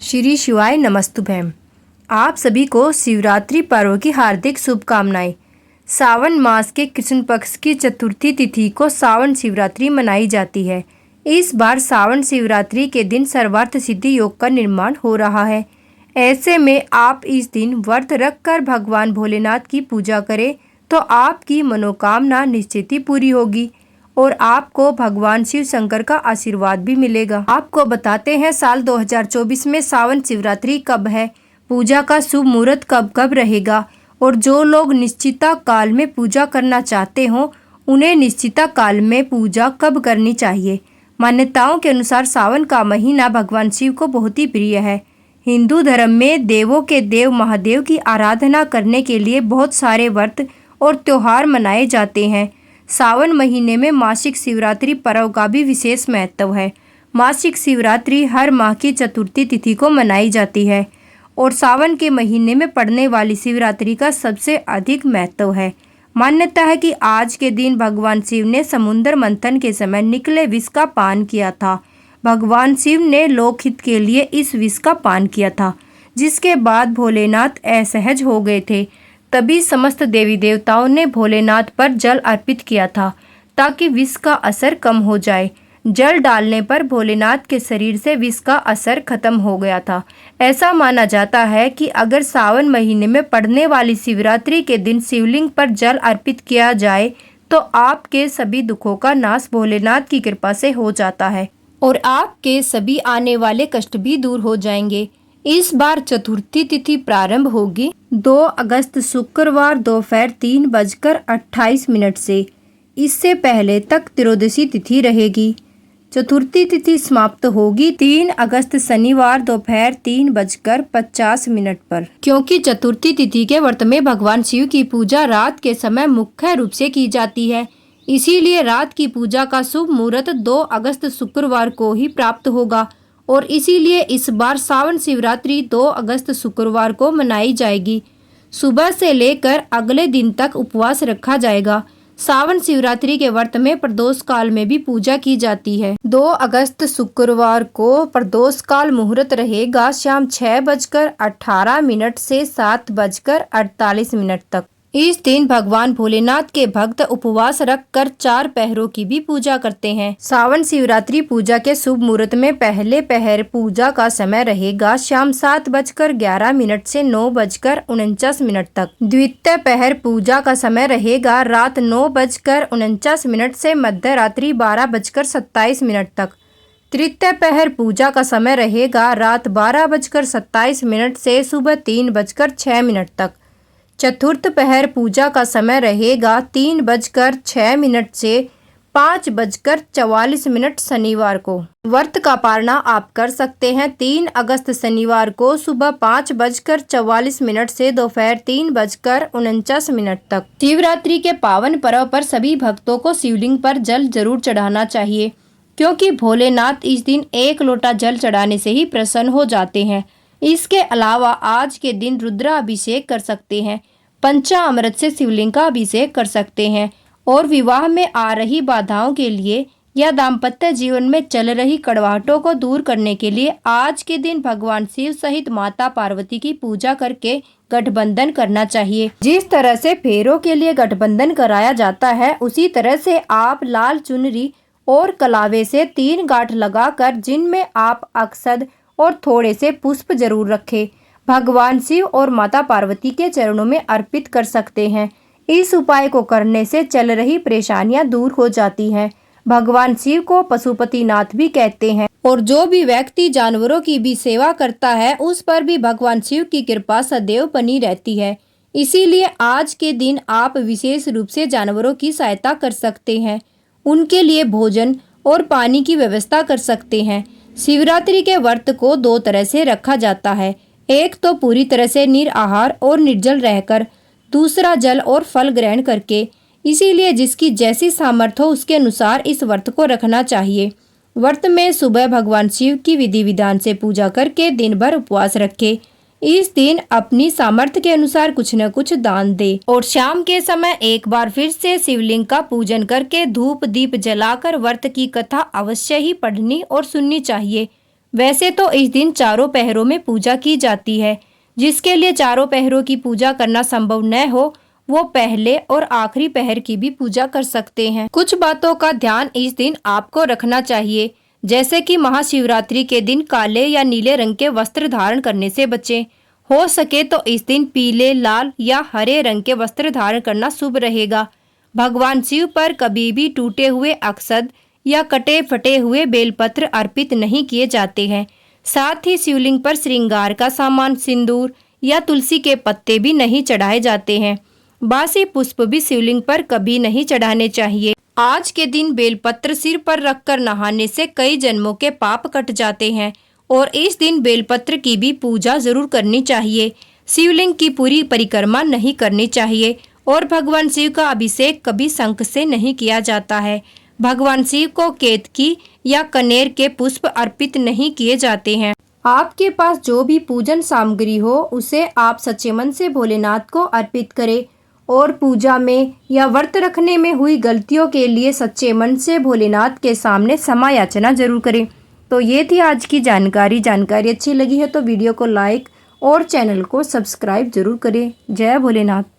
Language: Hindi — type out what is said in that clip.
श्री शिवाय नमस्तुभ्यम। आप सभी को शिवरात्रि पर्व की हार्दिक शुभकामनाएं। सावन मास के कृष्ण पक्ष की चतुर्थी तिथि को सावन शिवरात्रि मनाई जाती है। इस बार सावन शिवरात्रि के दिन सर्वार्थ सिद्धि योग का निर्माण हो रहा है। ऐसे में आप इस दिन व्रत रखकर भगवान भोलेनाथ की पूजा करें तो आपकी मनोकामना निश्चित ही पूरी होगी और आपको भगवान शिव शंकर का आशीर्वाद भी मिलेगा। आपको बताते हैं साल 2024 में सावन शिवरात्रि कब है, पूजा का शुभ मुहूर्त कब कब रहेगा और जो लोग निश्चिता काल में पूजा करना चाहते हो उन्हें निश्चिता काल में पूजा कब करनी चाहिए। मान्यताओं के अनुसार सावन का महीना भगवान शिव को बहुत ही प्रिय है। हिंदू धर्म में देवों के देव महादेव की आराधना करने के लिए बहुत सारे व्रत और त्योहार मनाए जाते हैं। सावन महीने में मासिक शिवरात्रि पर्व का भी विशेष महत्व है। मासिक शिवरात्रि हर माह की चतुर्थी तिथि को मनाई जाती है और सावन के महीने में पड़ने वाली शिवरात्रि का सबसे अधिक महत्व है। मान्यता है कि आज के दिन भगवान शिव ने समुद्र मंथन के समय निकले विष का पान किया था। भगवान शिव ने लोकहित के लिए इस विष का पान किया था, जिसके बाद भोलेनाथ असहज हो गए थे। तभी समस्त देवी देवताओं ने भोलेनाथ पर जल अर्पित किया था ताकि विष का असर कम हो जाए। जल डालने पर भोलेनाथ के शरीर से विष का असर खत्म हो गया था। ऐसा माना जाता है कि अगर सावन महीने में पड़ने वाली शिवरात्रि के दिन शिवलिंग पर जल अर्पित किया जाए तो आपके सभी दुखों का नाश भोलेनाथ की कृपा से हो जाता है और आपके सभी आने वाले कष्ट भी दूर हो जाएंगे। इस बार चतुर्थी तिथि प्रारंभ होगी 2 अगस्त शुक्रवार दोपहर 3:28 से। इससे पहले तक त्रयोदशी तिथि रहेगी। चतुर्थी तिथि समाप्त होगी 3 अगस्त शनिवार दोपहर 3:50 पर। क्योंकि चतुर्थी तिथि के व्रत में भगवान शिव की पूजा रात के समय मुख्य रूप से की जाती है, इसीलिए रात की पूजा का शुभ मुहूर्त 2 अगस्त शुक्रवार को ही प्राप्त होगा और इसीलिए इस बार सावन शिवरात्रि 2 अगस्त शुक्रवार को मनाई जाएगी। सुबह से लेकर अगले दिन तक उपवास रखा जाएगा। सावन शिवरात्रि के व्रत में प्रदोष काल में भी पूजा की जाती है। 2 अगस्त शुक्रवार को प्रदोष काल मुहूर्त रहेगा शाम 6:18 से 7:48 तक। इस दिन भगवान भोलेनाथ के भक्त उपवास रखकर 4 पहरों की भी पूजा करते हैं। सावन शिवरात्रि पूजा के शुभ मुहूर्त में पहले पहर पूजा का समय रहेगा शाम 7:11 से 9:49 तक। द्वितीय पहर पूजा का समय रहेगा रात 9:49 से मध्य रात्रि 12:27 तक। तृतीय पहर पूजा का समय रहेगा रात 12:27 से सुबह 3:06 तक। चतुर्थ पहर पूजा का समय रहेगा 3:06 से 5:44 शनिवार को। व्रत का पारणा आप कर सकते हैं 3 अगस्त शनिवार को सुबह 5:44 से दोपहर 3:49 तक। शिवरात्रि के पावन पर्व पर सभी भक्तों को शिवलिंग पर जल जरूर चढ़ाना चाहिए, क्योंकि भोलेनाथ इस दिन 1 लोटा जल चढ़ाने से ही प्रसन्न हो जाते हैं। इसके अलावा आज के दिन रुद्राभिषेक कर सकते हैं, पंचामृत से शिवलिंग का अभिषेक कर सकते हैं और विवाह में आ रही बाधाओं के लिए या दाम्पत्य जीवन में चल रही कड़वाहटों को दूर करने के लिए आज के दिन भगवान शिव सहित माता पार्वती की पूजा करके गठबंधन करना चाहिए। जिस तरह से फेरों के लिए गठबंधन कराया जाता है, उसी तरह से आप लाल चुनरी और कलावे से 3 गांठ लगाकर जिनमें आप अक्षत और थोड़े से पुष्प जरूर रखें, भगवान शिव और माता पार्वती के चरणों में अर्पित कर सकते हैं। इस उपाय को करने से चल रही परेशानियां दूर हो जाती हैं। भगवान शिव को पशुपतिनाथ भी कहते हैं और जो भी व्यक्ति जानवरों की भी सेवा करता है उस पर भी भगवान शिव की कृपा सदैव बनी रहती है। इसीलिए आज के दिन आप विशेष रूप से जानवरों की सहायता कर सकते हैं, उनके लिए भोजन और पानी की व्यवस्था कर सकते हैं। शिवरात्रि के व्रत को 2 तरह से रखा जाता है, एक तो पूरी तरह से निराहार और निर्जल रहकर, दूसरा जल और फल ग्रहण करके। इसीलिए जिसकी जैसी सामर्थ्य हो उसके अनुसार इस व्रत को रखना चाहिए। व्रत में सुबह भगवान शिव की विधि विधान से पूजा करके दिन भर उपवास रखे। इस दिन अपनी सामर्थ्य के अनुसार कुछ न कुछ दान दे और शाम के समय एक बार फिर से शिवलिंग का पूजन करके धूप दीप जलाकर व्रत की कथा अवश्य ही पढ़नी और सुननी चाहिए। वैसे तो इस दिन चारों पहरों में पूजा की जाती है। जिसके लिए चारों पहरों की पूजा करना संभव न हो, वो पहले और आखिरी पहर की भी पूजा कर सकते हैं। कुछ बातों का ध्यान इस दिन आपको रखना चाहिए, जैसे कि महाशिवरात्रि के दिन काले या नीले रंग के वस्त्र धारण करने से बचें। हो सके तो इस दिन पीले, लाल या हरे रंग के वस्त्र धारण करना शुभ रहेगा। भगवान शिव पर कभी भी टूटे हुए अक्षत या कटे फटे हुए बेलपत्र अर्पित नहीं किए जाते हैं। साथ ही शिवलिंग पर श्रृंगार का सामान, सिंदूर या तुलसी के पत्ते भी नहीं चढ़ाए जाते हैं। बासी पुष्प भी शिवलिंग पर कभी नहीं चढ़ाने चाहिए। आज के दिन बेलपत्र सिर पर रखकर नहाने से कई जन्मों के पाप कट जाते हैं और इस दिन बेलपत्र की भी पूजा जरूर करनी चाहिए। शिवलिंग की पूरी परिक्रमा नहीं करनी चाहिए और भगवान शिव का अभिषेक कभी शंख से नहीं किया जाता है। भगवान शिव को केतकी या कनेर के पुष्प अर्पित नहीं किए जाते हैं। आपके पास जो भी पूजन सामग्री हो उसे आप सच्चे मन से भोलेनाथ को अर्पित करें और पूजा में या व्रत रखने में हुई गलतियों के लिए सच्चे मन से भोलेनाथ के सामने क्षमा याचना जरूर करें। तो ये थी आज की जानकारी अच्छी लगी है तो वीडियो को लाइक और चैनल को सब्सक्राइब जरूर करें। जय भोलेनाथ।